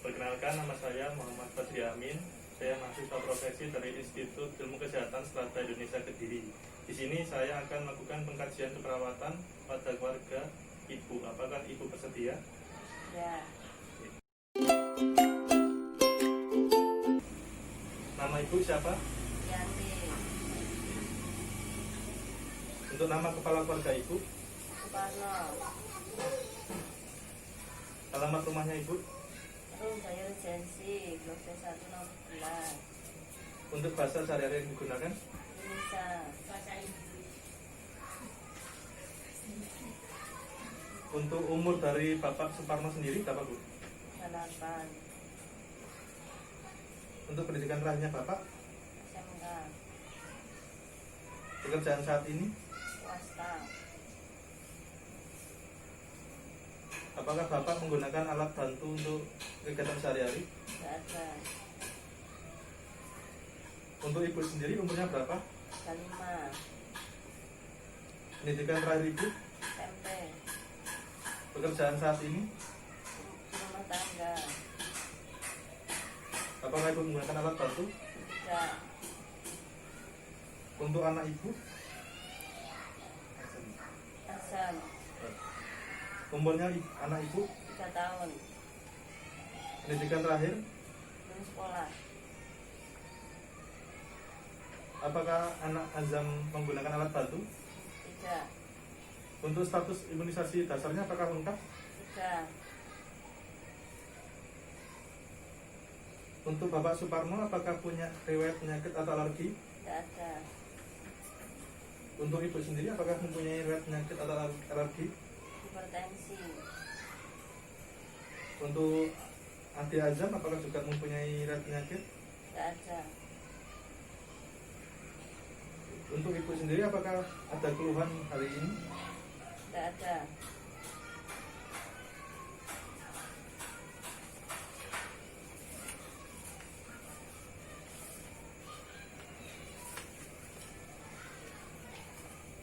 Perkenalkan, nama saya Muhammad Fadri Amin. Saya mahasiswa profesi dari Institut Ilmu Kesehatan Strata Indonesia Kediri. Di sini saya akan melakukan pengkajian keperawatan pada keluarga ibu. Apakah ibu bersedia? Ya. Nama ibu siapa? Yanti. Untuk nama kepala keluarga ibu? Suparno. Alamat rumahnya ibu? Rum Jaya Regensi, Blok C1 nomor 11. Untuk bahasa sehari-hari yang digunakan? Indonesia. Bahasa Ibu. Untuk umur dari Bapak Suparno sendiri berapa, Bu? 8. Untuk pendidikan terakhirnya Bapak? SMK. Pekerjaan saat ini? Swasta. Apakah Bapak menggunakan alat bantu untuk kegiatan sehari-hari? Tidak ada. Untuk ibu sendiri umurnya berapa? 5. Pendidikan terakhir ibu? SMP. Pekerjaan saat ini? Rumah tangga. Apakah ibu menggunakan alat bantu? Tidak. Untuk anak ibu? Azam. Umurnya anak ibu? 3 tahun. Pendidikan terakhir? Belum sekolah. Apakah anak Azam menggunakan alat bantu? Tidak. Untuk status imunisasi dasarnya apakah lengkap? Tidak. Untuk Bapak Suparno apakah punya riwayat penyakit atau alergi? Tidak ada. Untuk ibu sendiri apakah mempunyai riwayat penyakit atau alergi? Hipertensi. Untuk adik Azam apakah juga mempunyai riwayat penyakit? Tidak ada. Untuk ibu sendiri apakah ada keluhan hari ini? Tidak ada.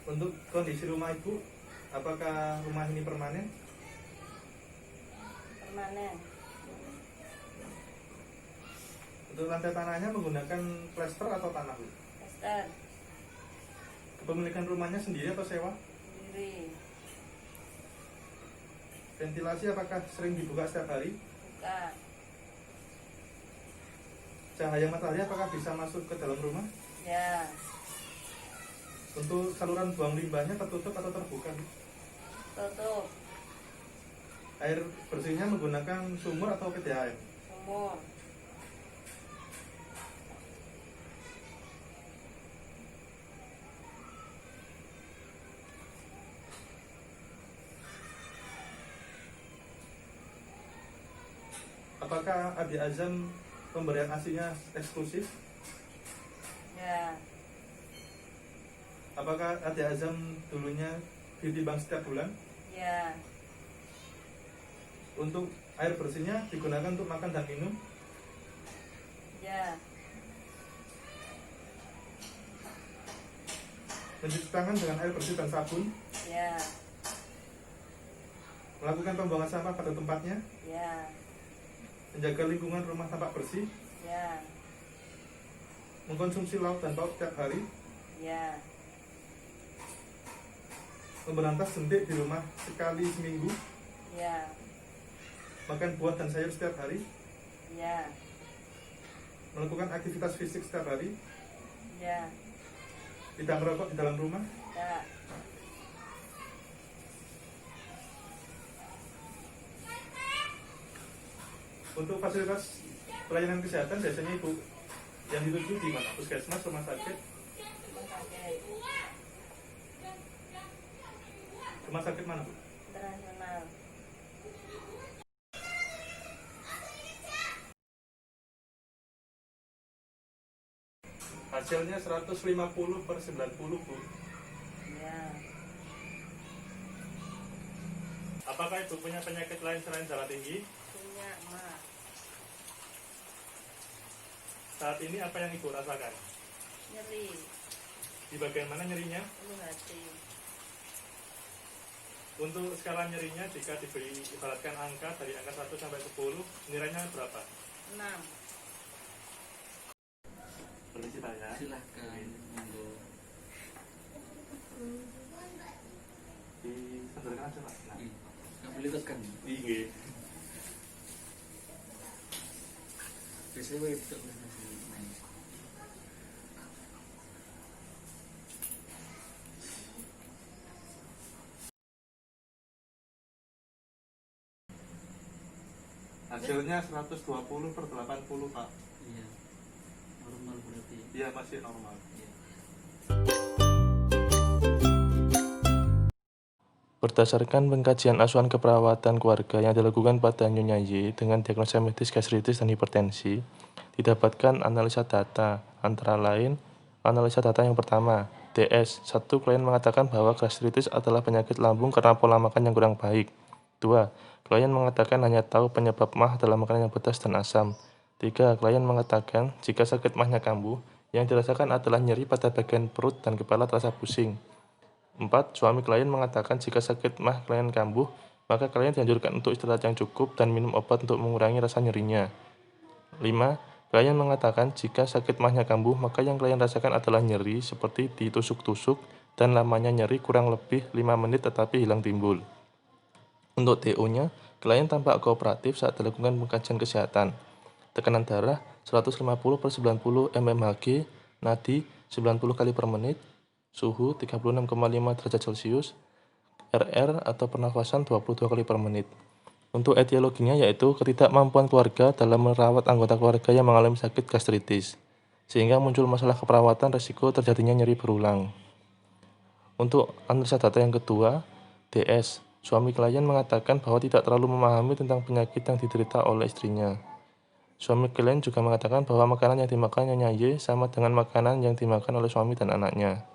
Untuk kondisi rumah ibu, apakah rumah ini permanen? Permanen. Untuk lantai tanahnya menggunakan plester atau tanah, Bu? Tester. Kepemilikan rumahnya sendiri atau sewa? Sendiri. Ventilasi apakah sering dibuka setiap hari? Buka. Cahaya matahari apakah bisa masuk ke dalam rumah? Ya. Untuk saluran buang limbahnya tertutup atau terbuka, Bu? Tutup. Air bersihnya menggunakan sumur atau PDAM? Sumur. Apakah adik Azam pemberian ASI-nya eksklusif? Ya. Apakah adik Azam dulunya ditimbang setiap bulan? Ya. Untuk air bersihnya digunakan untuk makan dan minum? Ya. Mencuci tangan dengan air bersih dan sabun? Ya. Melakukan pembuangan sampah pada tempatnya? Ya. Menjaga lingkungan rumah tampak bersih? Ya. Mengkonsumsi lauk dan pauk setiap hari? Ya. Memberantas jentik di rumah sekali seminggu? Ya. Makan buah dan sayur setiap hari? Ya. Melakukan aktivitas fisik setiap hari? Ya. Tidak merokok di dalam rumah? Tak. Untuk fasilitas pelayanan kesehatan biasanya ibu yang dituju di mana? Puskesmas, rumah sakit? Rumah sakit. Rumah sakit mana, Bu? Internasional. Hasilnya 150/90, Bu. Ya. Apakah ibu punya penyakit lain selain darah tinggi? Punya emak. Saat ini apa yang ibu rasakan? Nyeri. Di bagian mana nyerinya? Ulu hati. Untuk skala nyerinya jika diberi ibaratkan angka dari angka 1 sampai 10, nilainya berapa? 6. Permisi Pak ya. Silahkan, monggo. Disandarkan aja Pak. Nah. Nggak boleh tekan. Iya. Biasanya wedok masih main. Hasilnya 120 per 80 Pak. Iya. Normal berarti. Iya masih normal. Iya. Berdasarkan pengkajian asuhan keperawatan keluarga yang dilakukan pada Nyonya Y dengan diagnosa medis gastritis dan hipertensi, didapatkan analisa data, antara lain analisa data yang pertama, DS. 1. Klien mengatakan bahwa gastritis adalah penyakit lambung karena pola makan yang kurang baik. 2. Klien mengatakan hanya tahu penyebab MAH adalah makanan yang pedas dan asam. 3. Klien mengatakan jika sakit MAH-nya kambuh, yang dirasakan adalah nyeri pada bagian perut dan kepala terasa pusing. 4. Suami klien mengatakan jika sakit MAH klien kambuh, maka klien dianjurkan untuk istirahat yang cukup dan minum obat untuk mengurangi rasa nyerinya. 5. Klien mengatakan jika sakit MAH-nya kambuh, maka yang klien rasakan adalah nyeri seperti ditusuk-tusuk dan lamanya nyeri kurang lebih 5 menit tetapi hilang timbul. Untuk TO-nya, klien tampak kooperatif saat dilakukan pengkajian kesehatan. Tekanan darah 150/90 mmHg, nadi 90 kali per menit, suhu 36,5 derajat Celcius, RR atau pernafasan 22 kali per menit. Untuk etiologinya yaitu ketidakmampuan keluarga dalam merawat anggota keluarga yang mengalami sakit gastritis, sehingga muncul masalah keperawatan risiko terjadinya nyeri berulang. Untuk analisa data yang kedua, DS. Suami klien mengatakan bahwa tidak terlalu memahami tentang penyakit yang diderita oleh istrinya. Suami klien juga mengatakan bahwa makanan yang dimakan Nyonya Y sama dengan makanan yang dimakan oleh suami dan anaknya.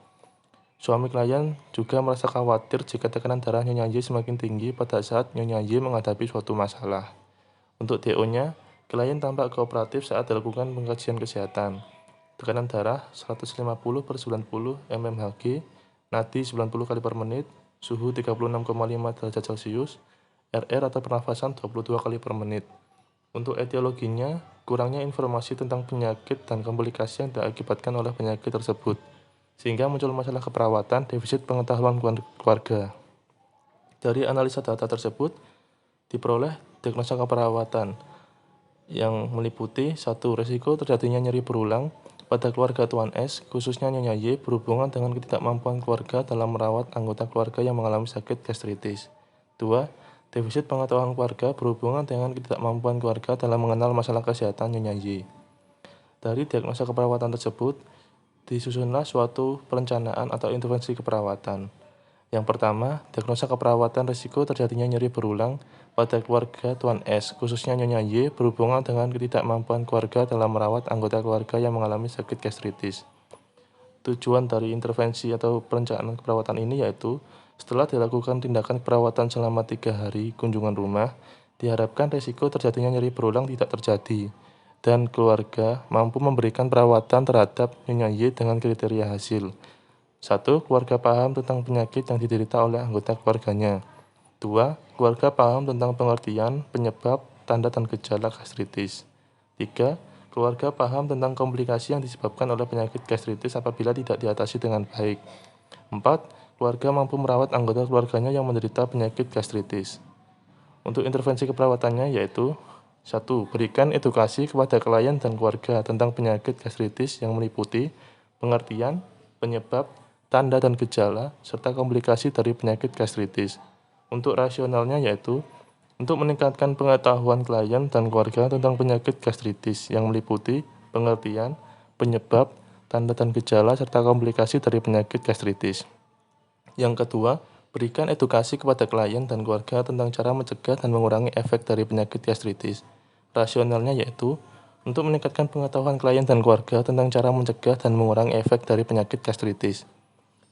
Suami klien juga merasa khawatir jika tekanan darah Nyonya Y semakin tinggi pada saat Nyonya Y menghadapi suatu masalah. Untuk DO-nya, klien tampak kooperatif saat dilakukan pengkajian kesehatan. Tekanan darah 150/90 mmHg, nadi 90 kali per menit, suhu 36,5 derajat Celcius, RR atau pernafasan 22 kali per menit. Untuk etiologinya, kurangnya informasi tentang penyakit dan komplikasi yang diakibatkan oleh penyakit tersebut, sehingga muncul masalah keperawatan, defisit pengetahuan keluarga. Dari analisa data tersebut, diperoleh diagnosa keperawatan yang meliputi 1. Risiko terjadinya nyeri berulang pada keluarga Tuan S, khususnya Nyonya Y, berhubungan dengan ketidakmampuan keluarga dalam merawat anggota keluarga yang mengalami sakit gastritis. 2. Defisit pengetahuan keluarga berhubungan dengan ketidakmampuan keluarga dalam mengenal masalah kesehatan Nyonya Y. Dari diagnosa keperawatan tersebut, disusunlah suatu perencanaan atau intervensi keperawatan. Yang pertama, diagnosa keperawatan risiko terjadinya nyeri berulang pada keluarga Tuan S, khususnya Nyonya Y, berhubungan dengan ketidakmampuan keluarga dalam merawat anggota keluarga yang mengalami sakit gastritis. Tujuan dari intervensi atau perencanaan keperawatan ini yaitu, setelah dilakukan tindakan keperawatan selama 3 hari kunjungan rumah, diharapkan risiko terjadinya nyeri berulang tidak terjadi, dan keluarga mampu memberikan perawatan terhadap Nyonya Y dengan kriteria hasil. 1. Keluarga paham tentang penyakit yang diderita oleh anggota keluarganya. 2. Keluarga paham tentang pengertian, penyebab, tanda dan gejala gastritis. 3. Keluarga paham tentang komplikasi yang disebabkan oleh penyakit gastritis apabila tidak diatasi dengan baik. 4. Keluarga mampu merawat anggota keluarganya yang menderita penyakit gastritis. Untuk intervensi keperawatannya yaitu 1. Berikan edukasi kepada klien dan keluarga tentang penyakit gastritis yang meliputi pengertian, penyebab, tanda dan gejala, serta komplikasi dari penyakit gastritis. Untuk rasionalnya yaitu, untuk meningkatkan pengetahuan klien dan keluarga tentang penyakit gastritis yang meliputi pengertian, penyebab, tanda dan gejala, serta komplikasi dari penyakit gastritis. Yang kedua, berikan edukasi kepada klien dan keluarga tentang cara mencegah dan mengurangi efek dari penyakit gastritis. Rasionalnya yaitu, untuk meningkatkan pengetahuan klien dan keluarga tentang cara mencegah dan mengurangi efek dari penyakit gastritis.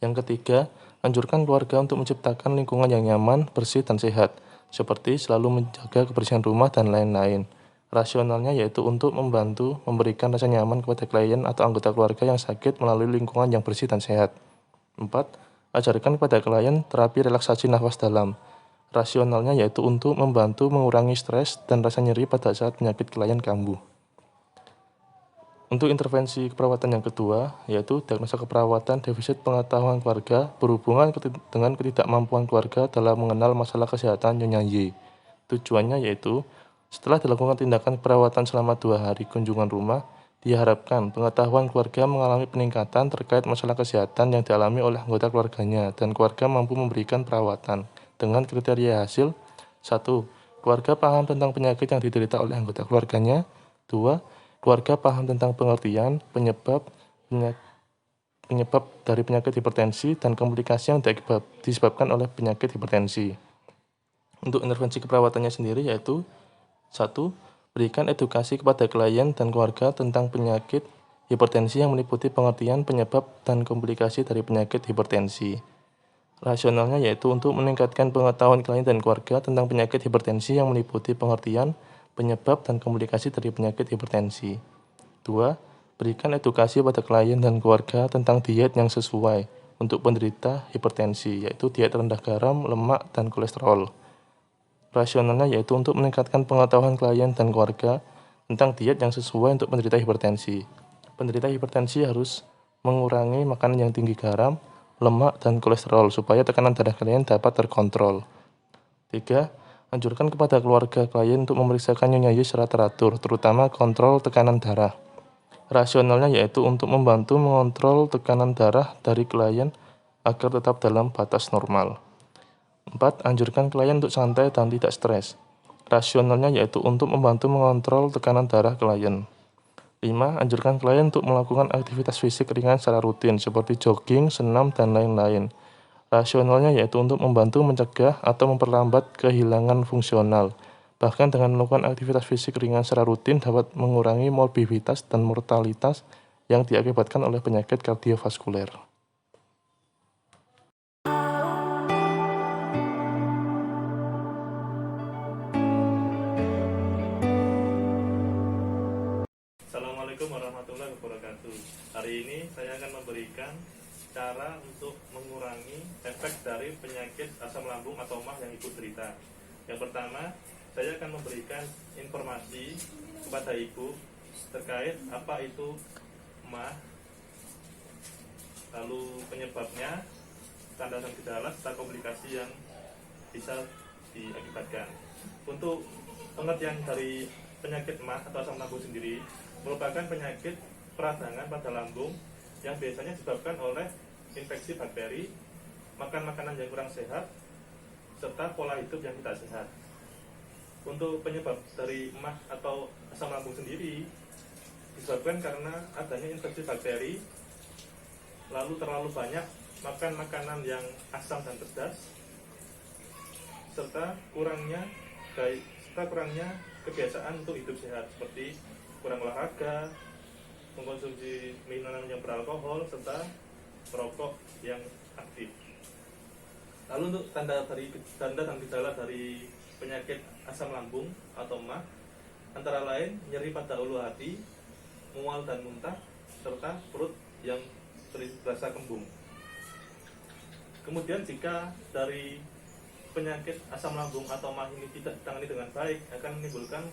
Yang ketiga, anjurkan keluarga untuk menciptakan lingkungan yang nyaman, bersih, dan sehat, seperti selalu menjaga kebersihan rumah dan lain-lain. Rasionalnya yaitu untuk membantu memberikan rasa nyaman kepada klien atau anggota keluarga yang sakit melalui lingkungan yang bersih dan sehat. 4. Ajarkan kepada klien terapi relaksasi nafas dalam. Rasionalnya yaitu untuk membantu mengurangi stres dan rasa nyeri pada saat penyakit klien kambuh. Untuk intervensi keperawatan yang kedua, yaitu diagnosa keperawatan defisit pengetahuan keluarga berhubungan dengan ketidakmampuan keluarga dalam mengenal masalah kesehatan Nyonya Y. Tujuannya yaitu, setelah dilakukan tindakan keperawatan selama 2 hari kunjungan rumah, diharapkan pengetahuan keluarga mengalami peningkatan terkait masalah kesehatan yang dialami oleh anggota keluarganya dan keluarga mampu memberikan perawatan dengan kriteria hasil. 1. Keluarga paham tentang penyakit yang diderita oleh anggota keluarganya. 2. Keluarga paham tentang pengertian, penyebab dari penyakit hipertensi dan komplikasi yang disebabkan oleh penyakit hipertensi. Untuk intervensi keperawatannya sendiri yaitu 1. Berikan edukasi kepada klien dan keluarga tentang penyakit hipertensi yang meliputi pengertian, penyebab, dan komplikasi dari penyakit hipertensi. Rasionalnya yaitu untuk meningkatkan pengetahuan klien dan keluarga tentang penyakit hipertensi yang meliputi pengertian, penyebab, dan komplikasi dari penyakit hipertensi. 2. Berikan edukasi pada klien dan keluarga tentang diet yang sesuai untuk penderita hipertensi, yaitu diet rendah garam, lemak, dan kolesterol. Rasionalnya yaitu untuk meningkatkan pengetahuan klien dan keluarga tentang diet yang sesuai untuk penderita hipertensi. Penderita hipertensi harus mengurangi makanan yang tinggi garam, lemak, dan kolesterol supaya tekanan darah klien dapat terkontrol. 3. Anjurkan kepada keluarga klien untuk memeriksakan Nyonya Y secara teratur, terutama kontrol tekanan darah. Rasionalnya yaitu untuk membantu mengontrol tekanan darah dari klien agar tetap dalam batas normal. 4. Anjurkan klien untuk santai dan tidak stres. Rasionalnya yaitu untuk membantu mengontrol tekanan darah klien. 5. Anjurkan klien untuk melakukan aktivitas fisik ringan secara rutin seperti jogging, senam, dan lain-lain. Rasionalnya yaitu untuk membantu mencegah atau memperlambat kehilangan fungsional. Bahkan dengan melakukan aktivitas fisik ringan secara rutin dapat mengurangi morbiditas dan mortalitas yang diakibatkan oleh penyakit kardiovaskuler. Assalamualaikum warahmatullahi wabarakatuh. Hari ini saya akan memberikan cara untuk mengurangi efek dari penyakit asam lambung atau MAH yang ibu derita. Yang pertama, saya akan memberikan informasi kepada ibu terkait apa itu MAH, lalu penyebabnya, tanda dan gejala, serta komplikasi yang bisa diakibatkan. Untuk pengertian dari penyakit MAH atau asam lambung sendiri merupakan penyakit peradangan pada lambung yang biasanya disebabkan oleh infeksi bakteri, makan makanan yang kurang sehat, serta pola hidup yang tidak sehat. Untuk penyebab dari MAH atau asam lambung sendiri disebabkan karena adanya infeksi bakteri, lalu terlalu banyak makan makanan yang asam dan pedas, serta kurangnya kebiasaan untuk hidup sehat seperti kurang olahraga, mengkonsumsi minuman yang beralkohol, serta merokok yang aktif. Lalu untuk tanda dan gejala dari penyakit asam lambung atau MAH antara lain nyeri pada ulu hati, mual dan muntah, serta perut yang terasa kembung. Kemudian jika dari penyakit asam lambung atau MAH ini tidak ditangani dengan baik, akan menimbulkan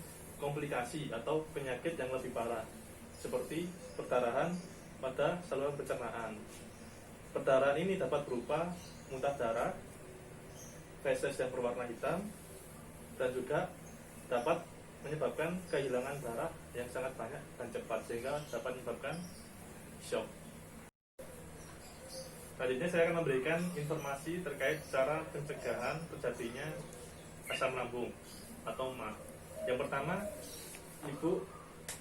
komplikasi atau penyakit yang lebih parah seperti perdarahan pada saluran pencernaan. Perdarahan ini dapat berupa muntah darah, feses yang berwarna hitam, dan juga dapat menyebabkan kehilangan darah yang sangat banyak dan cepat sehingga dapat menyebabkan shock. Selanjutnya saya akan memberikan informasi terkait cara pencegahan terjadinya asam lambung atau MAH. Yang pertama, ibu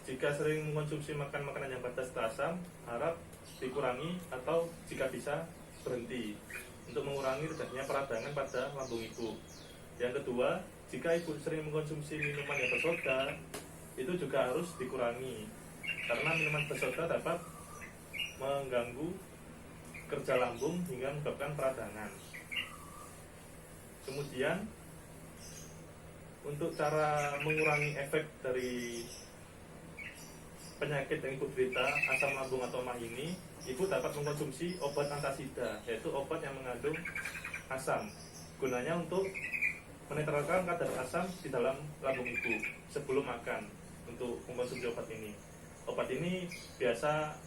jika sering mengkonsumsi makanan yang pedas atau asam, harap dikurangi atau jika bisa berhenti untuk mengurangi terjadinya peradangan pada lambung ibu. Yang kedua, jika ibu sering mengkonsumsi minuman yang bersoda, itu juga harus dikurangi karena minuman bersoda dapat mengganggu kerja lambung hingga menyebabkan peradangan. Kemudian untuk cara mengurangi efek dari penyakit yang ibu derita, asam lambung atau MAH ini, ibu dapat mengkonsumsi obat antasida, yaitu obat yang mengandung asam, gunanya untuk menetralkan kadar asam di dalam lambung ibu sebelum makan. Untuk mengkonsumsi obat ini, biasa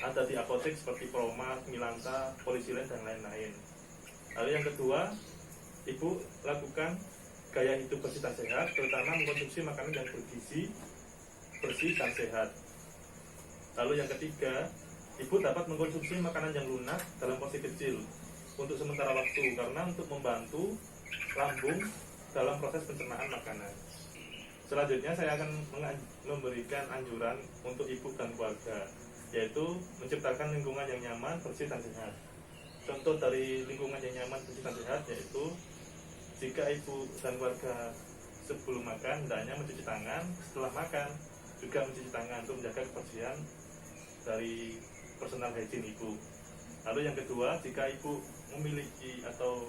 ada di apotek seperti Promat, Milanta, Polisilen, dan lain-lain. Lalu yang kedua, ibu lakukan gaya hidup bersih dan sehat, terutama mengkonsumsi makanan yang bergizi, bersih dan sehat. Lalu yang ketiga, ibu dapat mengkonsumsi makanan yang lunak dalam porsi kecil untuk sementara waktu, karena untuk membantu lambung dalam proses pencernaan makanan. Selanjutnya saya akan memberikan anjuran untuk ibu dan keluarga, yaitu menciptakan lingkungan yang nyaman, bersih dan sehat. Contoh dari lingkungan yang nyaman, bersih dan sehat yaitu jika ibu dan keluarga sebelum makan hendaknya mencuci tangan, setelah makan juga mencuci tangan untuk menjaga kebersihan dari personal hygiene ibu. Lalu yang kedua, jika ibu memiliki atau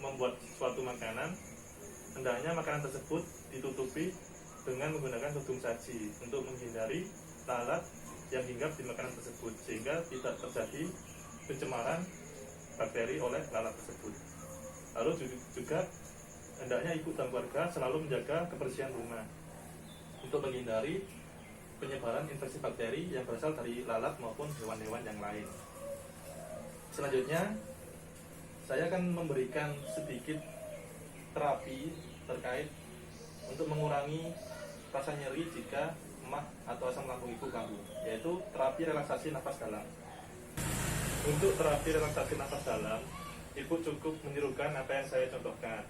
membuat suatu makanan, hendaknya makanan tersebut ditutupi dengan menggunakan tudung saji untuk menghindari lalat yang hinggap di makanan tersebut, sehingga tidak terjadi pencemaran bakteri oleh lalat tersebut. Lalu juga hendaknya ibu dan keluarga selalu menjaga kebersihan rumah untuk menghindari penyebaran infeksi bakteri yang berasal dari lalat maupun hewan-hewan yang lain. Selanjutnya, saya akan memberikan sedikit terapi terkait untuk mengurangi rasa nyeri jika MAH atau asam lambung ibu kambuh, yaitu terapi relaksasi nafas dalam. Untuk terapi relaksasi nafas dalam, ibu cukup menirukan apa yang saya contohkan.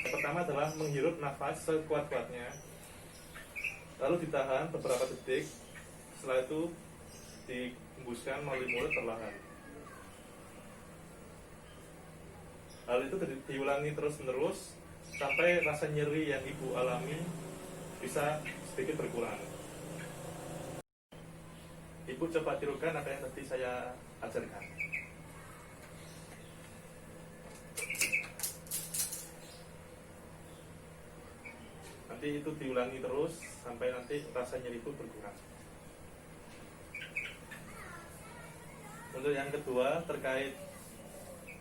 Yang pertama adalah menghirup nafas sekuat-kuatnya, lalu ditahan beberapa detik, setelah itu dihembuskan melalui mulut perlahan. Hal itu diulangi terus-menerus sampai rasa nyeri yang ibu alami bisa sedikit berkurang. Ibu coba tirukan apa yang tadi saya ajarkan. Nanti itu diulangi terus sampai nanti rasa nyeri ibu berkurang. Untuk yang kedua, terkait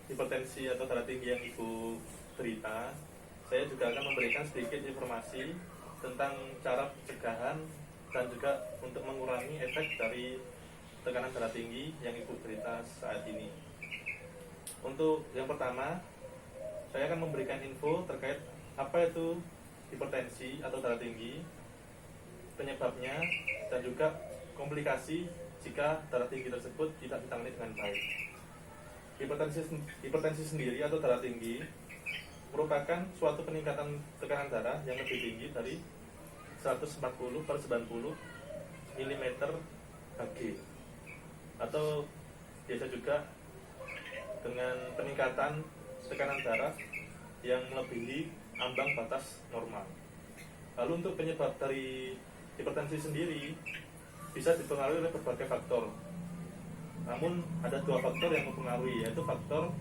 hipertensi atau darah tinggi yang ibu derita, saya juga akan memberikan sedikit informasi tentang cara pencegahan dan juga untuk mengurangi efek dari tekanan darah tinggi yang ibu derita saat ini. Untuk yang pertama, saya akan memberikan info terkait apa itu hipertensi atau darah tinggi, penyebabnya, dan juga komplikasi jika darah tinggi tersebut tidak ditangani dengan baik. Hipertensi sendiri atau darah tinggi merupakan suatu peningkatan tekanan darah yang lebih tinggi dari 140/90 mm Hg, atau biasa juga dengan peningkatan tekanan darah yang melebihi ambang batas normal. Lalu untuk penyebab dari hipertensi sendiri bisa dipengaruhi oleh berbagai faktor. Namun ada dua faktor yang mempengaruhi, yaitu faktor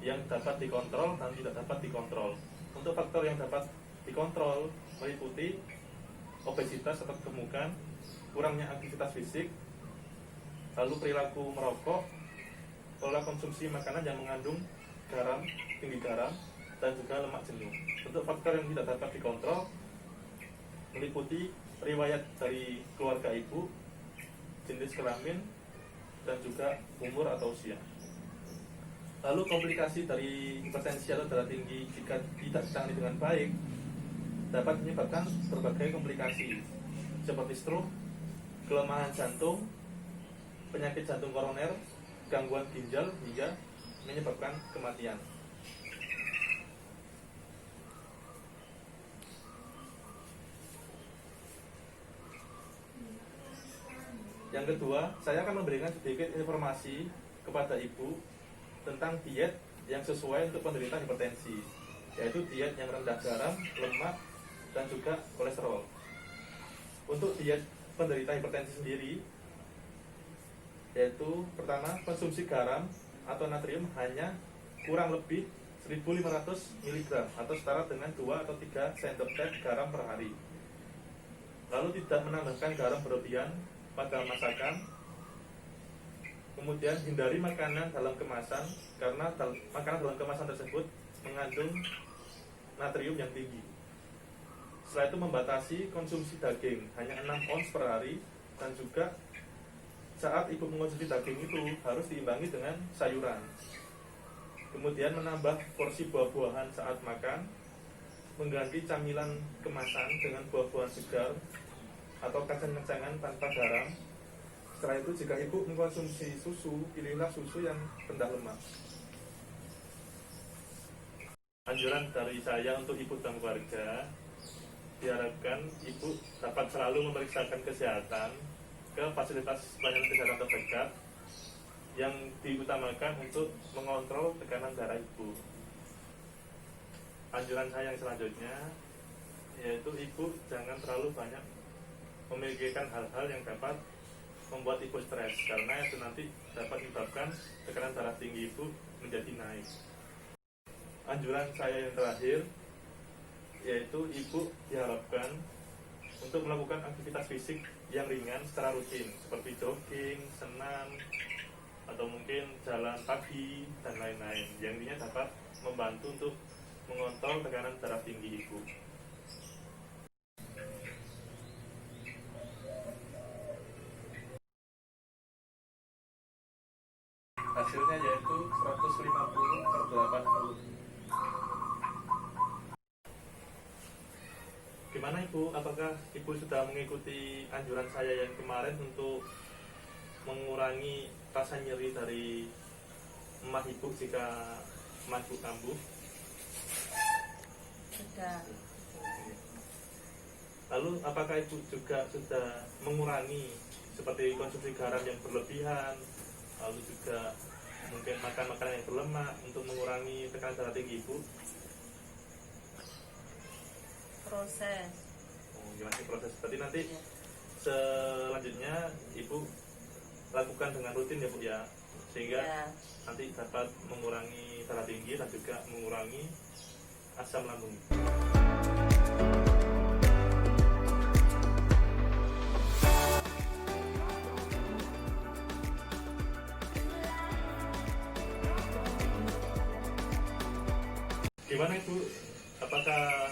yang dapat dikontrol dan tidak dapat dikontrol. Untuk faktor yang dapat dikontrol meliputi obesitas atau kegemukan, kurangnya aktivitas fisik, lalu perilaku merokok, pola konsumsi makanan yang mengandung garam, tinggi garam, dan juga lemak jenuh. Untuk faktor yang tidak dapat dikontrol meliputi riwayat dari keluarga ibu, jenis kelamin, dan juga umur atau usia. Lalu komplikasi dari hipertensi atau darah tinggi jika tidak ditangani dengan baik dapat menyebabkan berbagai komplikasi seperti stroke, kelemahan jantung, penyakit jantung koroner, gangguan ginjal, hingga menyebabkan kematian. Yang kedua, saya akan memberikan sedikit informasi kepada ibu tentang diet yang sesuai untuk penderita hipertensi, yaitu diet yang rendah garam, lemak, dan juga kolesterol. Untuk diet penderita hipertensi sendiri, yaitu pertama, konsumsi garam atau natrium hanya kurang lebih 1.500 mg atau setara dengan 2 atau 3 cm garam per hari. Lalu tidak menambahkan garam berlebihan pada masakan. Kemudian hindari makanan dalam kemasan karena makanan dalam kemasan tersebut mengandung natrium yang tinggi. Setelah itu membatasi konsumsi daging hanya 6 ons per hari, dan juga saat ibu mengonsumsi daging itu harus diimbangi dengan sayuran. Kemudian menambah porsi buah-buahan saat makan, mengganti camilan kemasan dengan buah-buahan segar atau kacang-kacangan tanpa garam. Setelah itu jika ibu mengkonsumsi susu, pilihlah susu yang rendah lemak. Anjuran dari saya untuk ibu dan keluarga, diharapkan ibu dapat selalu memeriksakan kesehatan ke fasilitas pelayanan kesehatan terdekat yang diutamakan untuk mengontrol tekanan darah ibu. Anjuran saya yang selanjutnya yaitu ibu jangan terlalu banyak memikirkan hal-hal yang dapat membuat ibu stres, karena itu nanti dapat menyebabkan tekanan darah tinggi ibu menjadi naik. Anjuran saya yang terakhir yaitu ibu diharapkan untuk melakukan aktivitas fisik yang ringan secara rutin seperti jogging, senam, atau mungkin jalan pagi dan lain-lain, yang intinya dapat membantu untuk mengontrol tekanan darah tinggi ibu. Hasilnya yaitu 150/80. Gimana ibu? Apakah ibu sudah mengikuti anjuran saya yang kemarin untuk mengurangi rasa nyeri dari emah ibu jika emah ibu kambuh? Sudah. Lalu apakah ibu juga sudah mengurangi seperti konsumsi garam yang berlebihan, lalu juga mungkin makan makanan yang berlemak untuk mengurangi tekanan darah tinggi ibu? Proses. Gimana sih proses? Berarti nanti Ya. selanjutnya ibu lakukan dengan rutin ya bu ya, sehingga Ya. nanti dapat mengurangi darah tinggi dan juga mengurangi asam lambung. Gimana ibu? Apakah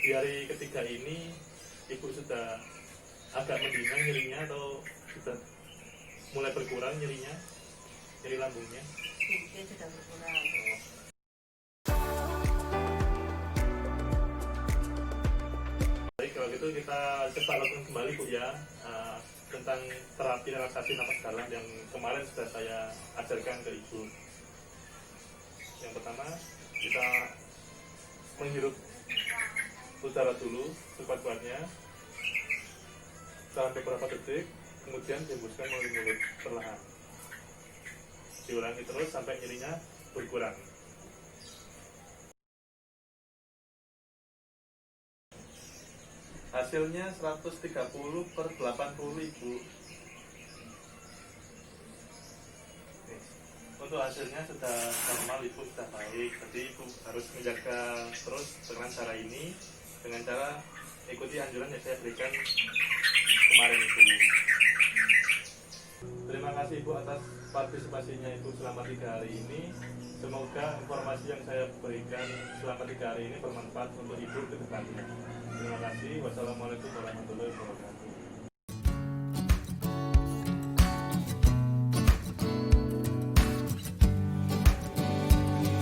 di hari ketiga ini ibu sudah agak mendingan nyerinya atau sudah mulai berkurang nyerinya, nyeri lambungnya? Sedikit sudah berkurang. Baik, kalau gitu kita coba lakukan kembali bu ya, tentang terapi relaksasi napas dalam yang kemarin sudah saya ajarkan ke ibu. Yang pertama, kita menghirup udara dulu sekuat-kuatnya sampai beberapa detik, kemudian dihembuskan melalui mulut perlahan. Diulangi terus sampai nyerinya berkurang. Hasilnya 130/80 ibu. Untuk hasilnya sudah normal ibu, sudah baik. Jadi ibu harus menjaga terus dengan cara ini, dengan cara ikuti anjuran yang saya berikan kemarin itu. Terima kasih ibu atas partisipasinya ibu selama 3 hari ini. Semoga informasi yang saya berikan selama 3 hari ini bermanfaat untuk ibu ke depannya. Terima kasih. Wassalamualaikum warahmatullahi wabarakatuh.